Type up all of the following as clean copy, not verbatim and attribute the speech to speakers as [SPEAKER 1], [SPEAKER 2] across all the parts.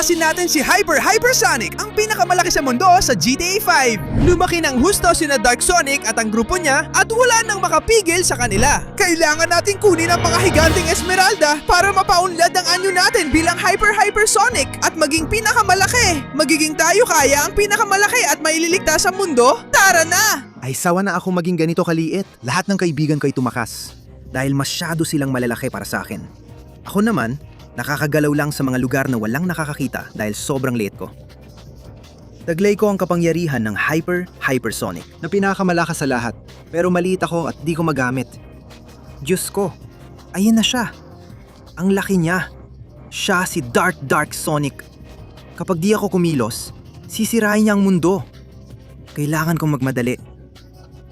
[SPEAKER 1] Palakasin natin si Hypersonic, ang pinakamalaki sa mundo sa GTA 5. Lumaki ng husto sina Dark Sonic at ang grupo niya at wala nang makapigil sa kanila. Kailangan nating kunin ang mga higanting Esmeralda para mapaunlad ang anyo natin bilang Hypersonic at maging pinakamalaki. Magiging tayo kaya ang pinakamalaki at maililigtas sa mundo? Tara na!
[SPEAKER 2] Ay sawa na ako maging ganito kaliit. Lahat ng kaibigan ko'y tumakas. Dahil masyado silang malalaki para sa akin. Ako naman, nakakagalaw lang sa mga lugar na walang nakakakita dahil sobrang liit ko. Taglay ko ang kapangyarihan ng Hypersonic na pinakamalakas sa lahat. Pero maliit ako at di ko magamit. Diyos ko, ayun na siya. Ang laki niya. Siya si Dark Sonic. Kapag di ako kumilos, sisirain niya ang mundo. Kailangan kong magmadali.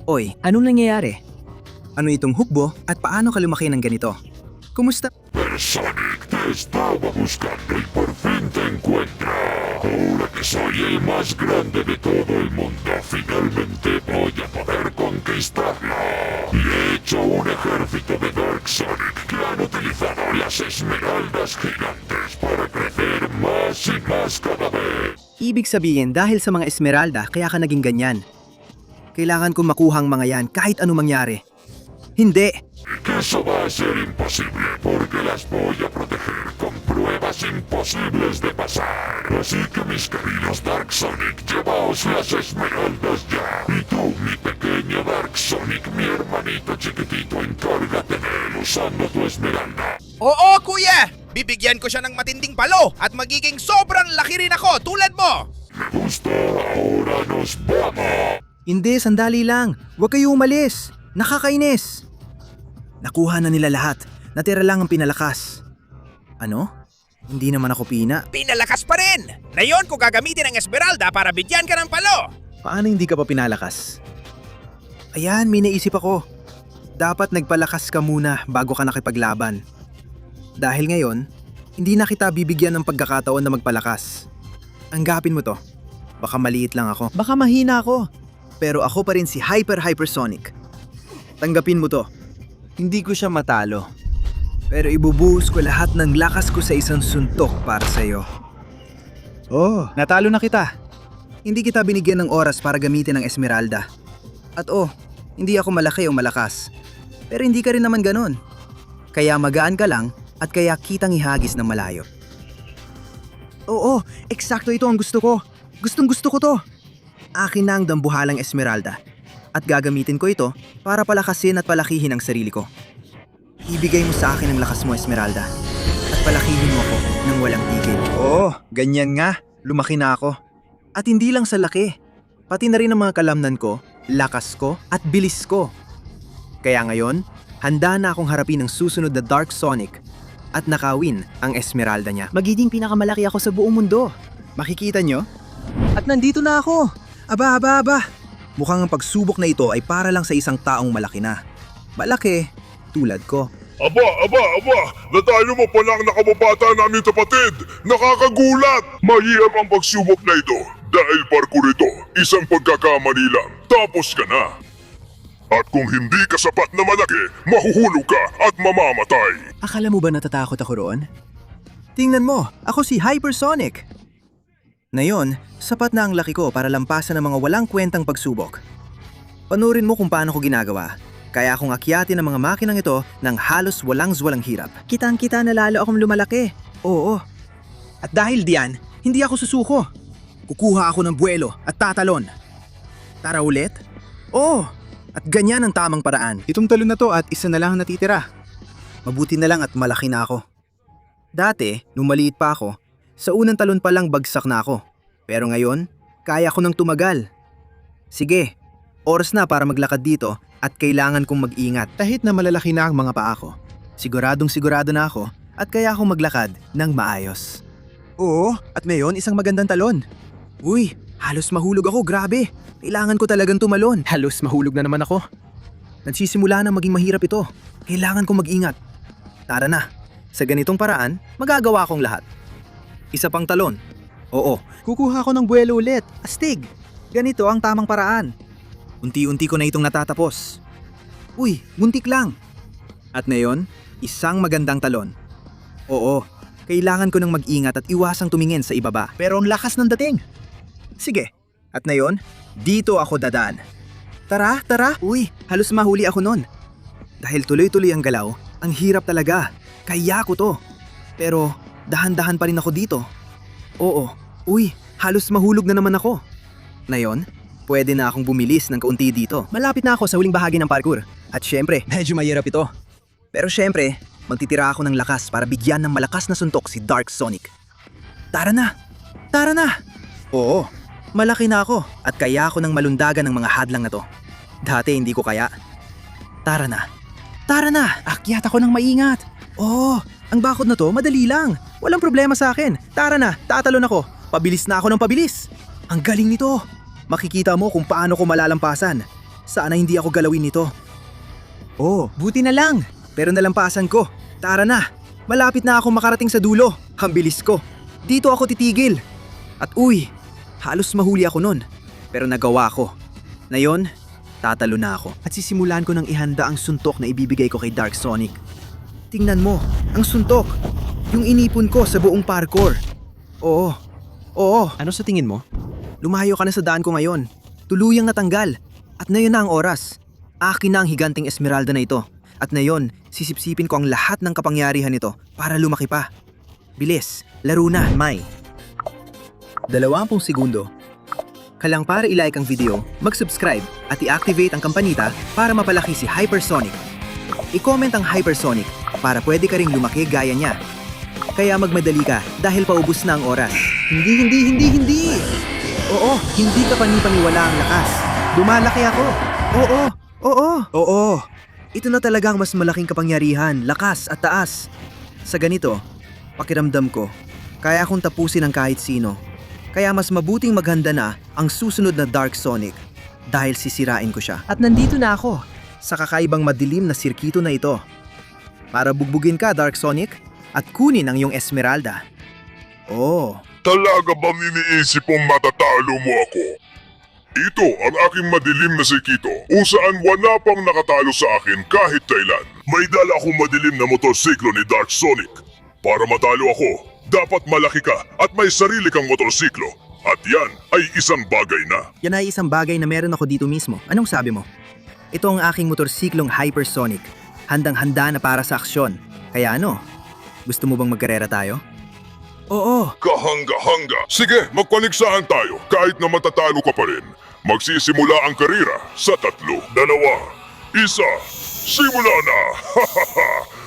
[SPEAKER 2] Oy, anong nangyayari? Ano itong hukbo at paano ka lumaki ng ganito? Kumusta?
[SPEAKER 3] Sonic, te estaba buscando y por fin te encuentro. Ahora que soy el más grande de todo el mundo, finalmente voy a poder conquistarlo. Y he hecho un ejército de Dark Sonic que han utilizado las esmeraldas gigantes para crecer más y más cada vez.
[SPEAKER 2] Ibig sabihin dahil sa mga esmeralda kaya ka naging ganyan. Kailangan kong makuha ang mga yan kahit ano mangyari. Hindi!
[SPEAKER 3] Que eso va a ser imposible porque las voy a proteger con pruebas imposibles de pasar. Así que mis queridos Dark Sonic, llevaos las esmeraldas ya. Y tú, mi pequeño Dark Sonic, mi hermanito chiquitito, encárgate de él usando tu esmeralda.
[SPEAKER 1] Oo, kuya! Bibigyan ko siya ng matinding palo at magiging sobrang laki rin ako tulad mo!
[SPEAKER 3] Me gusta, ahora nos vamos.
[SPEAKER 2] Hindi, sandali lang. Huwag kayo umalis. Nakakainis. Nakuha na nila lahat. Natira lang ang pinalakas. Ano? Hindi naman ako pina.
[SPEAKER 1] Pinalakas pa rin! Ngayon ko gagamitin ang Esmeralda para bigyan ka ng palo!
[SPEAKER 2] Paano hindi ka pa pinalakas? Ayan, may naisip ako. Dapat nagpalakas ka muna bago ka nakipaglaban. Dahil ngayon, hindi na kita bibigyan ng pagkakataon na magpalakas. Anggapin mo to. Baka maliit lang ako. Baka mahina ako. Pero ako pa rin si Hypersonic. Tanggapin mo to. Hindi ko siya matalo. Pero ibubuhos ko lahat ng lakas ko sa isang suntok para sa'yo. Oh, natalo na kita. Hindi kita binigyan ng oras para gamitin ang Esmeralda. At hindi ako malaki o malakas. Pero hindi ka rin naman ganon. Kaya magaan ka lang at kaya kitang ihagis ng malayo. Oo, eksakto ito ang gusto ko. Gustong gusto ko to. Akin na ang dambuhalang Esmeralda. At gagamitin ko ito para palakasin at palakihin ang sarili ko. Ibigay mo sa akin ang lakas mo, Esmeralda. At palakihin mo ako ng walang tigil. Oo, ganyan nga. Lumaki na ako. At hindi lang sa laki. Pati na rin ang mga kalamnan ko, lakas ko, at bilis ko. Kaya ngayon, handa na akong harapin ang susunod na Dark Sonic at nakawin ang Esmeralda niya. Magiging pinakamalaki ako sa buong mundo. Makikita nyo? At nandito na ako. Aba. Mukhang ang pagsubok na ito ay para lang sa isang taong malaki na. Malaki, tulad ko.
[SPEAKER 3] Aba! Natalo mo pala ang nakababata namin kapatid! Nakakagulat! Mahirap ang pagsubok na ito dahil parkour ito, isang pagkakamali lang, tapos ka na. At kung hindi ka sapat na malaki, mahuhulog ka at mamamatay.
[SPEAKER 2] Akala mo ba natatakot ako roon? Tingnan mo, ako si Hypersonic. Ngayon, sapat na ang laki ko para lampasan ang mga walang kwentang pagsubok. Panurin mo kung paano ko ginagawa. Kaya akong akyatin ang mga makinang ito ng halos walang hirap. Kitang-kita na lalo akong lumalaki. Oo. At dahil diyan, hindi ako susuko. Kukuha ako ng buwelo at tatalon. Tara ulit? Oo. At ganyan ang tamang paraan. Itong talon na to at isa na lang ang natitira. Mabuti na lang at malaki na ako. Dati, nung maliit pa ako, sa unang talon pa lang bagsak na ako. Pero ngayon, kaya ko nang tumagal. Sige, oras na para maglakad dito at kailangan kong mag-ingat. Kahit na malalaki na ang mga paa ko, sigurado na ako at kaya akong maglakad ng maayos. Oo, at ngayon isang magandang talon. Uy, halos mahulog ako, grabe. Kailangan ko talagang tumalon. Halos mahulog na naman ako. Nagsisimula na maging mahirap ito. Kailangan kong mag-ingat. Tara na, sa ganitong paraan, magagawa kong lahat. Isa pang talon. Oo, kukuha ko ng buwelo ulit. Astig, ganito ang tamang paraan. Unti-unti ko na itong natatapos. Uy, muntik lang. At ngayon, isang magandang talon. Oo, Kailangan ko nang mag-ingat at iwasang tumingin sa ibaba. Pero ang lakas ng dating. Sige. At ngayon, dito ako dadaan. Tara, tara. Uy, halos mahuli ako nun. Dahil tuloy-tuloy ang galaw, ang hirap talaga. Kaya ko to. Pero dahan-dahan pa rin ako dito. Oo. Uy, halos mahulog na naman ako. Ngayon, pwede na akong bumilis ng kaunti dito. Malapit na ako sa huling bahagi ng parkour. At syempre, medyo mahirap ito. Pero syempre, magtitira ako ng lakas para bigyan ng malakas na suntok si Dark Sonic. Tara na! Tara na! Oo, malaki na ako at kaya ako ng malundagan ng mga hadlang na to. Dati hindi ko kaya. Tara na! Tara na! Akyat ako ng maingat! Oo, ang bakod na to madali lang. Walang problema sa akin. Tara na, tatalon ako. Pabilis na ako ng pabilis. Ang galing nito. Makikita mo kung paano ko malalampasan. Sana hindi ako galawin nito. Oh, buti na lang. Pero nalampasan ko. Tara na. Malapit na ako makarating sa dulo. Ang bilis ko. Dito ako titigil. At uy, halos mahuli ako nun. Pero nagawa ko. Ngayon, tatalo na ako. At sisimulan ko ng ihanda ang suntok na ibibigay ko kay Dark Sonic. Tingnan mo, ang suntok. Yung inipon ko sa buong parkour. Oo. Oo. Ano sa tingin mo? Lumayo ka na sa daan ko ngayon. Tuluyang natanggal. At ngayon na ang oras. Akin na ang higanting Esmeralda na ito. At ngayon, sisipsipin ko ang lahat ng kapangyarihan nito para lumaki pa. Bilis, laro na, May. 20 segundo. Kalang para i-like ang video, mag-subscribe at i-activate ang kampanita para mapalaki si Hypersonic. I-comment ang Hypersonic para pwede ka ring lumaki gaya niya. Kaya magmadali ka dahil paubos na ang oras. Hindi! Oo, hindi ka panipaniwala ang lakas. Dumalaki ako. Oo. Ito na talaga ang mas malaking kapangyarihan, lakas at taas. Sa ganito, pakiramdam ko, kaya akong tapusin ang kahit sino. Kaya mas mabuting maghanda na ang susunod na Dark Sonic dahil sisirain ko siya. At nandito na ako sa kakaibang madilim na sirkito na ito. Para bugbugin ka, Dark Sonic, at kunin ang iyong Esmeralda. Oh,
[SPEAKER 3] Talaga bang iniisip mong matatalo mo ako? Ito ang aking madilim na sikito kung saan wala pang nakatalo sa akin kahit kailan. May dala akong madilim na motorsiklo ni Dark Sonic. Para matalo ako, dapat malaki ka at may sarili kang motorsiklo. At yan ay isang bagay na.
[SPEAKER 2] yan ay isang bagay na meron ako dito mismo. Anong sabi mo? Ito ang aking motorsiklong Hypersonic. Handang-handa na para sa aksyon. Kaya ano? Gusto mo bang magkarera tayo? Oo.
[SPEAKER 3] Kahanga-hanga. Sige, magpaniksahan tayo kahit na matatalo ka pa rin. Magsisimula ang karera sa 3, 2, 1. Simula na!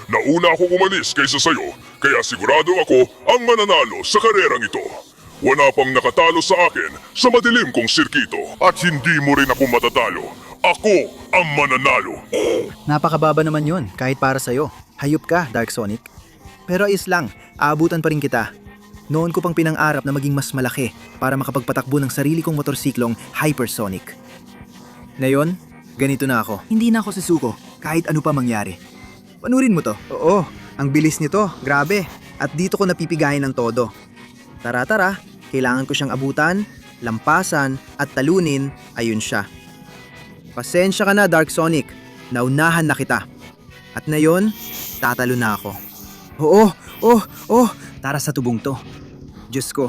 [SPEAKER 3] Nauna ako umalis kaysa sayo, kaya sigurado ako ang mananalo sa karerang ito. Wala pang nakatalo sa akin sa madilim kong sirkito at hindi mo rin ako matatalo. Ako ang mananalo.
[SPEAKER 2] Napakababa naman yun, kahit para sa'yo. Hayop ka, Dark Sonic. Pero ayos lang, aabutan pa rin kita. Noon ko pang pinang-arap na maging mas malaki para makapagpatakbo ng sarili kong motorsiklong Hypersonic. Ngayon, ganito na ako. Hindi na ako susuko, kahit ano pa mangyari. Panurin mo to. Oo, ang bilis nito, grabe. At dito ko napipigayin ng todo. Tara, kailangan ko siyang abutan, lampasan, at talunin, ayun siya. Pasensya ka na, Dark Sonic. Naunahan na kita. At ngayon, tatalo na ako. Oo, tara sa tubong to. Diyos ko,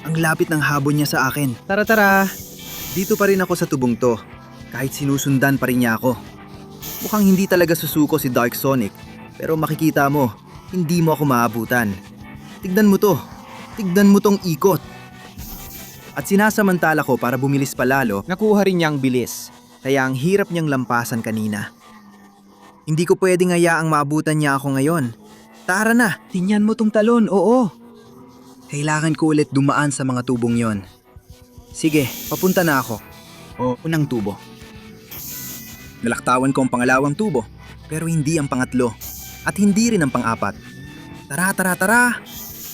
[SPEAKER 2] ang lapit ng habon niya sa akin. Tara. Dito pa rin ako sa tubong to, kahit sinusundan pa rin niya ako. Mukhang hindi talaga susuko si Dark Sonic, pero makikita mo, hindi mo ako maabutan. Tignan mo to. Tignan mo tong ikot. At sinasamantala ko para bumilis palalo, nakuha rin niya ang bilis. Kaya ang hirap niyang lampasan kanina. Hindi ko pwedeng hayaang maabutan niya ako ngayon. Tara na, tingnan mo tong talon, oo. Kailangan ko ulit dumaan sa mga tubong yon. Sige, papunta na ako. Unang tubo. Nalaktawan ko ang pangalawang tubo, pero hindi ang pangatlo. At hindi rin ang pang-apat. Tara.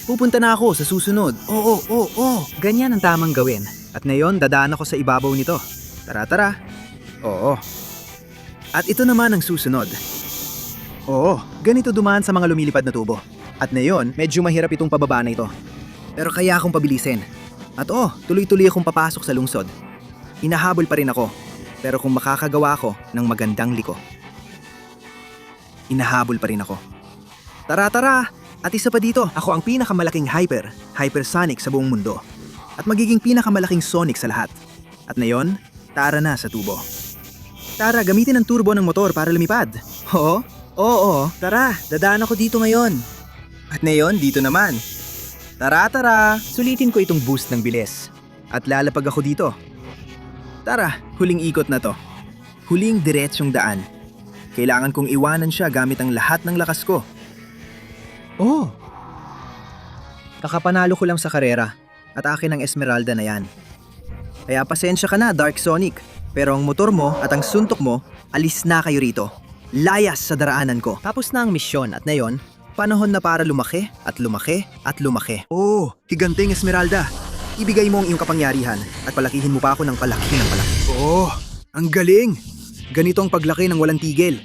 [SPEAKER 2] Pupunta na ako sa susunod. Oo. Ganyan ang tamang gawin. At ngayon, dadaan ako sa ibabaw nito. Tara. Oo. At ito naman ang susunod. Oo, ganito dumaan sa mga lumilipad na tubo. At ngayon, medyo mahirap itong pababa na ito. Pero kaya akong pabilisin. At tuloy-tuloy akong papasok sa lungsod. Inahabol pa rin ako. Pero kung makakagawa ako ng magandang liko. Inahabol pa rin ako. Tara! At isa pa dito, ako ang pinakamalaking hypersonic sa buong mundo. At magiging pinakamalaking sonic sa lahat. At ngayon, tara na sa tubo. Tara, gamitin ang turbo ng motor para lumipad. Oo, tara, dadaan ako dito ngayon. At ngayon, dito naman. Tara, sulitin ko itong boost ng bilis. At lalapag ako dito. Tara, huling ikot na to. Huling diretsyong daan. Kailangan kong iwanan siya gamit ang lahat ng lakas ko. Oh! Kakapanalo ko lang sa karera at akin ang Esmeralda na yan. Kaya pasensya ka na, Dark Sonic. Pero ang motor mo at ang suntok mo, alis na kayo rito. Layas sa daraanan ko. Tapos na ang misyon at ngayon, panahon na para lumaki at lumaki at lumaki. Oh, higanting Esmeralda. Ibigay mo ang iyong kapangyarihan at palakihin mo pa ako ng palaki ng palaki. Oh, ang galing! Ganito ang paglaki ng walang tigil.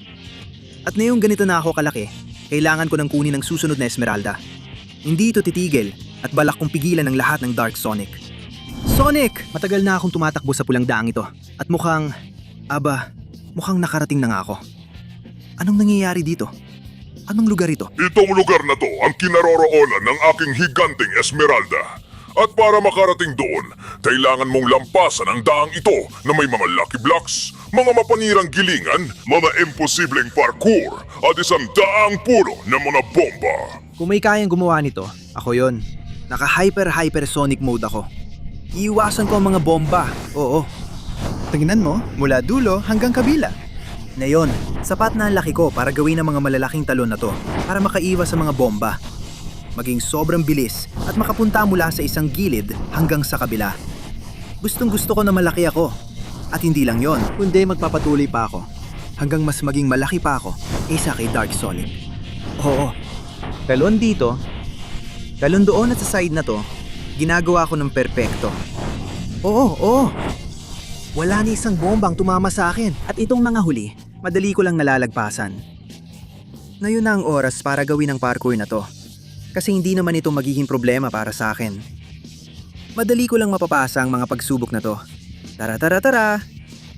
[SPEAKER 2] At ngayong ganito na ako kalaki, kailangan ko nang kunin ang susunod na Esmeralda. Hindi ito titigil at balak kong pigilan ang lahat ng Dark Sonic. Sonic! Matagal na akong tumatakbo sa pulang daang ito at mukhang nakarating na nga ako. Anong nangyayari dito? Anong lugar ito?
[SPEAKER 3] Itong lugar na to ang kinaroroonan ng aking higanting Esmeralda. At para makarating doon, kailangan mong lampasan ang daang ito na may mga lucky blocks, mga mapanirang gilingan, mga imposibleng parkour, at isang daang puno ng mga bomba.
[SPEAKER 2] Kung may kayang gumawa nito, ako yon. Naka-hypersonic mode ako. Iiwasan ko ang mga bomba. Oo. Tingnan mo, mula dulo hanggang kabila. Ngayon, sapat na ang laki ko para gawin ang mga malalaking talon na to para makaiwas sa mga bomba. Maging sobrang bilis at makapunta mula sa isang gilid hanggang sa kabila. Gustong gusto ko na malaki ako. At hindi lang yon, kundi magpapatuloy pa ako. Hanggang mas maging malaki pa ako isa kay Dark Sonic. Oo. Talon dito, talon doon at sa side na to, ginagawa ko ng perpekto. Oo. Wala ni isang bombang tumama sa akin. At itong mga huli, madali ko lang nalalagpasan. Ngayon na ang oras para gawin ang parkour na to. Kasi hindi naman ito magiging problema para sa akin. Madali ko lang mapapasa ang mga pagsubok na to. Tara.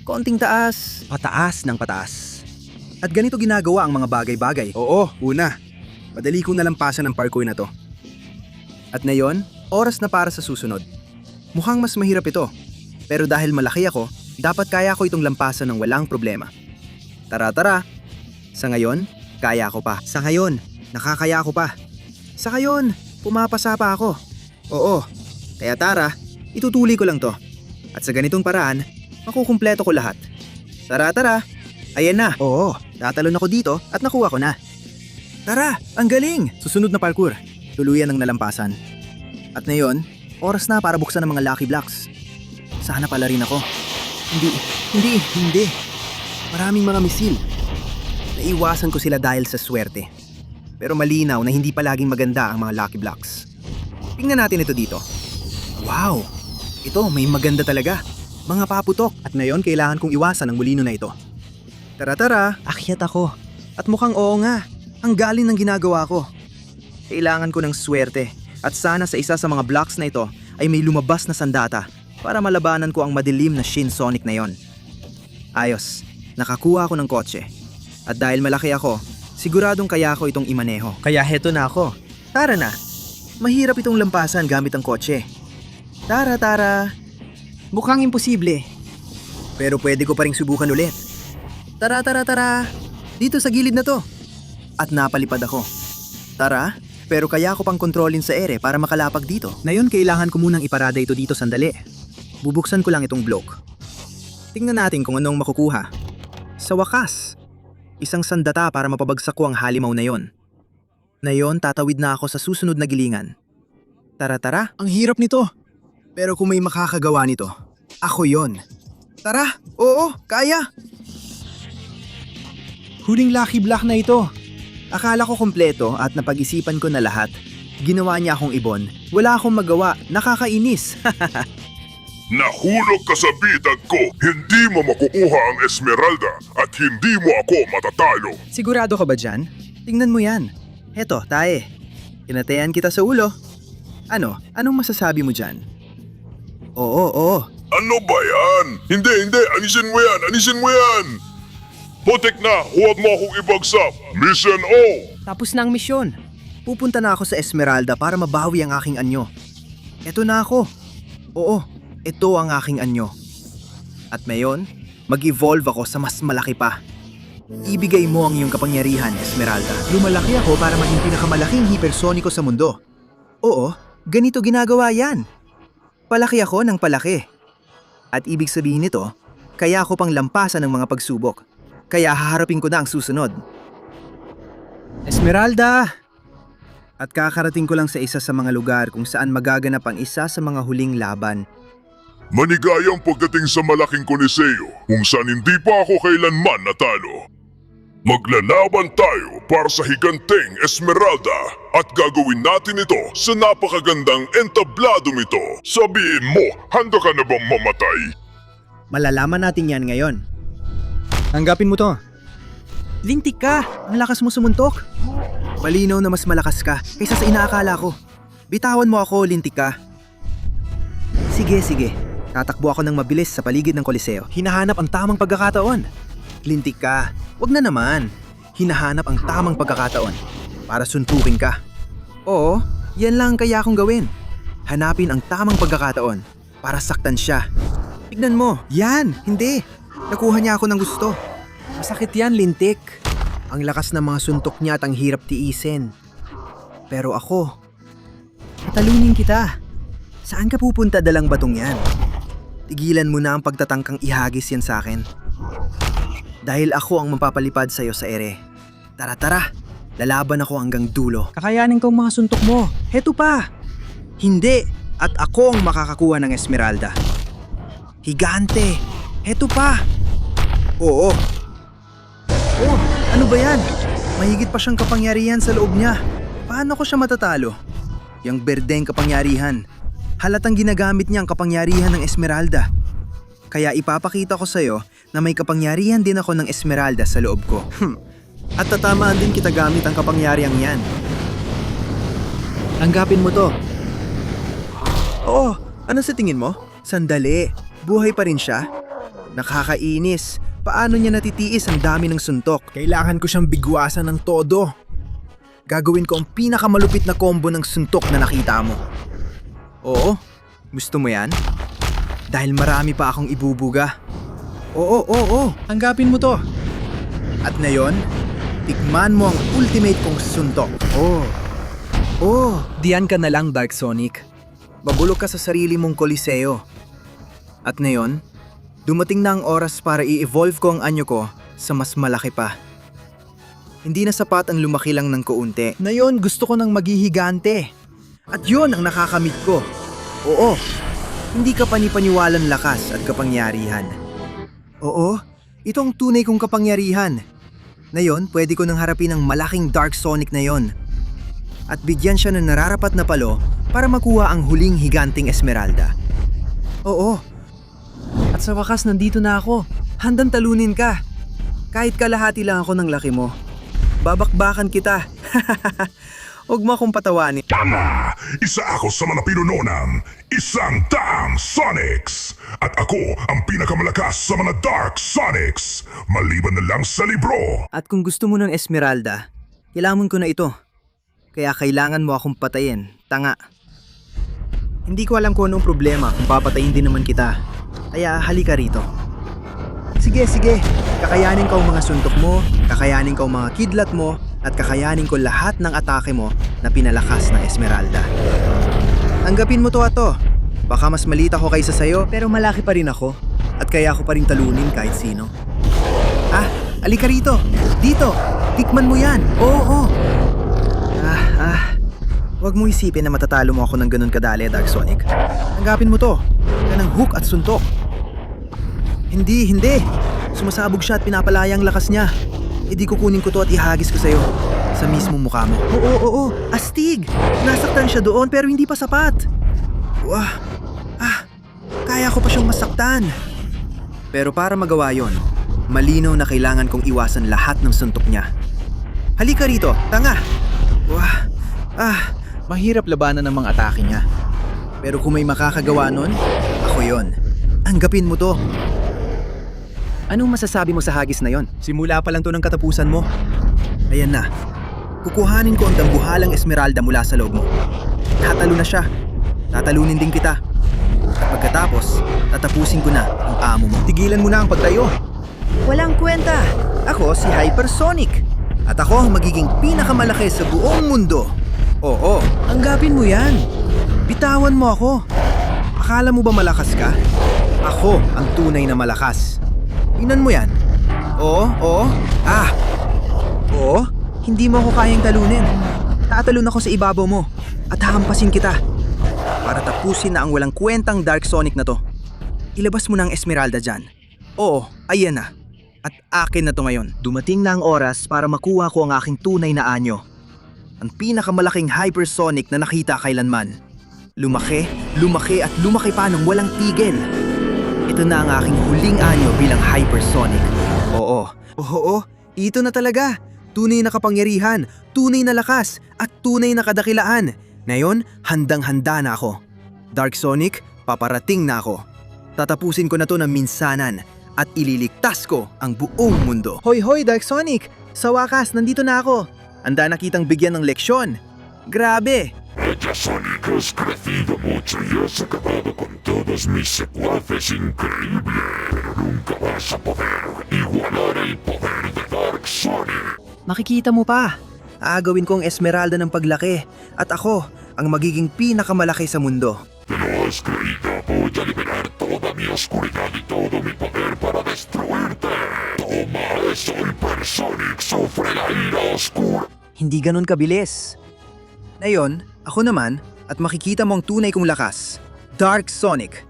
[SPEAKER 2] Konting taas. Pataas ng pataas. At ganito ginagawa ang mga bagay-bagay. Oo, una. Madali kong nalampasan ang parkour na to. At ngayon, oras na para sa susunod. Mukhang mas mahirap ito. Pero dahil malaki ako, dapat kaya ko itong lampasan ng walang problema. Tara. Sa ngayon, kaya ko pa. Sa ngayon, nakakaya ko pa. Sa ngayon, pumapasa pa ako. Oo, kaya tara, itutuli ko lang to. At sa ganitong paraan, makukumpleto ko lahat. Tara, ayan na. Oo, tatalon ako dito at nakuha ko na. Tara, ang galing! Susunod na parkour, tuluyan ng nalampasan. At ngayon, oras na para buksan ang mga lucky blocks. Sana pala rin ako. Hindi. Maraming mga misil. Naiwasan ko sila dahil sa swerte. Pero malinaw na hindi palaging maganda ang mga lucky blocks. Tingnan natin ito dito. Wow! Ito, may maganda talaga. Mga paputok. At ngayon, kailangan kong iwasan ang mulino na ito. Tara, akyat ako. At mukhang oo nga. Ang galing ng ginagawa ko. Kailangan ko ng swerte. At sana sa isa sa mga blocks na ito ay may lumabas na sandata para malabanan ko ang madilim na Shin Sonic na yon. Ayos. Nakakuha ako ng kotse. At dahil malaki ako, siguradong kaya ko itong imaneho. Kaya heto na ako. Tara na. Mahirap itong lampasan gamit ang kotse. Tara. Mukhang imposible. Pero pwede ko pa ring subukan ulit. Tara. Dito sa gilid na to. At napalipad ako. Tara, pero kaya ko pang kontrolin sa ere para makalapag dito. Ngayon kailangan ko munang iparada ito dito sandali. Bubuksan ko lang itong block. Tingnan natin kung anong makukuha. Sa wakas, isang sandata para mapabagsak ko ang halimaw na yon. Ngayon, tatawid na ako sa susunod na gilingan. Tara. Ang hirap nito. Pero kung may makakagawa nito, ako yon. Tara, oo, kaya. Huling lucky block na ito. Akala ko kompleto at napag-isipan ko na lahat. Ginawa niya akong ibon. Wala akong magawa. Nakakainis.
[SPEAKER 3] Nahulog ka sa bidag ko, hindi mo makukuha ang Esmeralda at hindi mo ako matatalo.
[SPEAKER 2] Sigurado ka ba dyan? Tingnan mo yan. Heto, tae. Kinatayan kita sa ulo. Anong masasabi mo dyan? Oo.
[SPEAKER 3] Ano ba yan? Hindi, anisin mo yan! Putik na, huwag mo akong ibagsak. Mission O!
[SPEAKER 2] Tapos na ang misyon. Pupunta na ako sa Esmeralda para mabawi ang aking anyo. Eto na ako. Oo, ito ang aking anyo. At ngayon, mag-evolve ako sa mas malaki pa. Ibigay mo ang iyong kapangyarihan, Esmeralda. Lumalaki ako para maging pinakamalaking hipersoniko sa mundo. Oo, ganito ginagawa yan. Palaki ako ng palaki. At ibig sabihin nito, kaya ako pang lampasan ng mga pagsubok. Kaya haharapin ko na ang susunod. Esmeralda! At kakarating ko lang sa isa sa mga lugar kung saan magaganap ang isa sa mga huling laban.
[SPEAKER 3] Manigayang pagdating sa malaking koliseo kung saan hindi pa ako kailanman natalo. Maglalaban tayo para sa higanteng Esmeralda at gagawin natin ito sa napakagandang entabladong ito. Sabihin mo, handa ka na bang mamatay?
[SPEAKER 2] Malalaman natin yan ngayon. Tanggapin mo to. Lintik ka! Ang lakas mo sumuntok. Malinaw na mas malakas ka kaysa sa inaakala ko. Bitawan mo ako, lintik ka. Sige, sige. Tatakbo ako ng mabilis sa paligid ng koliseo. Hinahanap ang tamang pagkakataon. Lintik ka. Wag na naman. Hinahanap ang tamang pagkakataon para suntukin ka. Oo, yan lang ang kaya kong gawin. Hanapin ang tamang pagkakataon para saktan siya. Tignan mo. Yan, hindi. Nakuha niya ako ng gusto. Masakit yan, lintik. Ang lakas ng mga suntok niya at ang hirap tiisin. Pero ako, talunin kita. Saan ka pupunta dalang batong yan? Tigilan mo na ang pagtatangkang ihagis yan sa akin. Dahil ako ang mapapalipad sa'yo sa ere. Tara, tara. Lalaban ako hanggang dulo. Kakayanin ko ang mga suntok mo. Heto pa. Hindi. At ako ang makakakuha ng Esmeralda. Higante. Heto pa. Oo. Oh, ano ba yan? Mahigit pa siyang kapangyarihan sa loob niya. Paano ko siya matatalo? Yang berdeng kapangyarihan. Halatang ginagamit niya ang kapangyarihan ng Esmeralda. Kaya ipapakita ko sa'yo na may kapangyarihan din ako ng Esmeralda sa loob ko. At tatamaan din kita gamit ang kapangyarihang yan. Tanggapin mo to. Oo, ano sa tingin mo? Sandali, buhay pa rin siya? Nakakainis. Paano niya natitiis ang dami ng suntok? Kailangan ko siyang bigwasan ng todo. Gagawin ko ang pinakamalupit na combo ng suntok na nakita mo. Oo, gusto mo yan? Dahil marami pa akong ibubuga. Oo, tanggapin mo to. At ngayon, tikman mo ang ultimate kong suntok. Diyan ka na lang, Dark Sonic. Babulok ka sa sarili mong koliseo. At ngayon, dumating na ang oras para i-evolve ko ang anyo ko sa mas malaki pa. Hindi na sapat ang lumaki lang ng kaunti. Ngayon, gusto ko nang maghihigante. At yun ang nakakamit ko. Oo, hindi ka panipaniwalang lakas at kapangyarihan. Oo, ito ang tunay kong kapangyarihan. Ngayon, pwede ko nang harapin ang malaking Dark Sonic na yon. At bigyan siya ng nararapat na palo para makuha ang huling higanting Esmeralda. Oo. At sa wakas nandito na ako. Handang talunin ka. Kahit kalahati lang ako ng laki mo. Babakbakan kita. Huwag mo akong patawanin.
[SPEAKER 3] Tama! Isa ako sa mga pinuno ng isang daang Sonics! At ako ang pinakamalakas sa mga Dark Sonics! Maliban na lang sa libro!
[SPEAKER 2] At kung gusto mo ng Esmeralda, kailangan ko na ito. Kaya kailangan mo akong patayin. Tanga. Hindi ko alam kung anong problema kung papatayin din naman kita. Kaya halika rito. Sige. Kakayanin ko ang mga suntok mo, kakayanin ko ang mga kidlat mo, at kakayanin ko lahat ng atake mo na pinalakas ng Esmeralda. Tanggapin mo to ato. Baka mas maliit ako kaysa sayo, pero malaki pa rin ako. At kaya ako pa rin talunin kahit sino. Alika rito. Dito. Tikman mo yan. Oo. Huwag mo isipin na matatalo mo ako ng ganun kadali, Dark Sonic. Tanggapin mo to. Yan ang hook at suntok. Hindi. Sumasabog siya at pinapalaya ang lakas niya. Hindi kukunin ko to at ihagis ko sa'yo. Sa mismong mukha mo. Oo. Astig! Nasaktan siya doon pero hindi pa sapat. Kaya ko pa siyang masaktan. Pero para magawa yon, malinaw na kailangan kong iwasan lahat ng suntok niya. Halika rito, tanga! Mahirap labanan ng mga atake niya. Pero kung may makakagawa nun, ako yon. Anggapin mo to. Anong masasabi mo sa hagis na yon? Simula pa lang to ng katapusan mo. Ayan na. Kukuhanin ko ang dambuhalang Esmeralda mula sa loob mo. Tatalo na siya. Tatalunin din kita. At pagkatapos, tatapusin ko na ang amo mo.
[SPEAKER 4] Tigilan mo na ang pagtayo. Walang kwenta. Ako si Hypersonic. At ako ang magiging pinakamalaki sa buong mundo. Oo, anggapin mo yan. Bitawan mo ako. Akala mo ba malakas ka? Ako ang tunay na malakas. Tingnan mo yan. Oo. Oo, hindi mo ako kayang talunin. Tatalon ako sa ibabaw mo at hahampasin kita. Para tapusin na ang walang kwentang Dark Sonic na to. Ilabas mo na ang Esmeralda dyan. Oo, ayan na. At akin na to ngayon. Dumating na ang oras para makuha ko ang aking tunay na anyo. Ang pinakamalaking hypersonic na nakita kailanman. Lumaki at lumaki pa ng walang tigil. Ito na ang aking huling anyo bilang hypersonic. Oo, ito na talaga. Tunay na kapangyarihan, tunay na lakas, at tunay na kadakilaan. Ngayon, handang-handa na ako. Dark Sonic, paparating na ako. Tatapusin ko na to ng minsanan at ililigtas ko ang buong mundo. Hoy, Dark Sonic! Sa wakas, nandito na ako. Handa na kitang bigyan ng leksyon. Grabe!
[SPEAKER 3] Vaya Sonic, has crecido mucho y has acabado con todos mis secuaces increíble. Pero nunca vas a poder igualar el poder de Dark Sonic.
[SPEAKER 4] Makikita mo pa. Aagawin ko ang Esmeralda ng paglaki at ako ang magiging pinakamalaki sa mundo.
[SPEAKER 3] ¿Te lo has creído? Voy a liberar toda mi oscuridad y todo mi poder para destruirte. Toma eso, Hypersonic, sufre la ira oscura.
[SPEAKER 4] Hindi ganun kabilis. Ngayon, ako naman at makikita mo ang tunay kong lakas. Dark Sonic.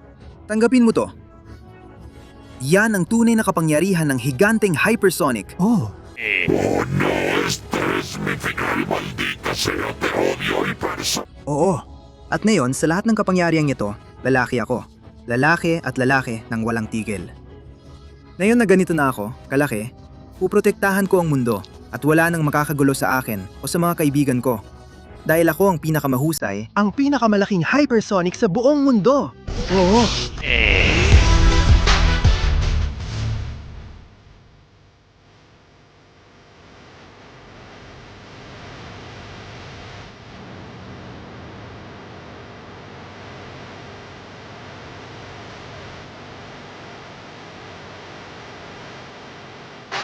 [SPEAKER 4] Tanggapin mo to. Yan ang tunay na kapangyarihan ng higanteng Hypersonic.
[SPEAKER 3] Oh no, este es mi final, maldita sea, te odio, Hypersonic.
[SPEAKER 4] Oo. At ngayon, sa lahat ng kapangyarihang ito, lalaki ako. Lalaki at lalaki ng walang tigil. Ngayon na ganito na ako, kalaki, puprotektahan ko ang mundo at wala nang makakagulo sa akin o sa mga kaibigan ko. Dahil ako ang pinakamahusay, ang pinakamalaking hypersonic sa buong mundo. Oo.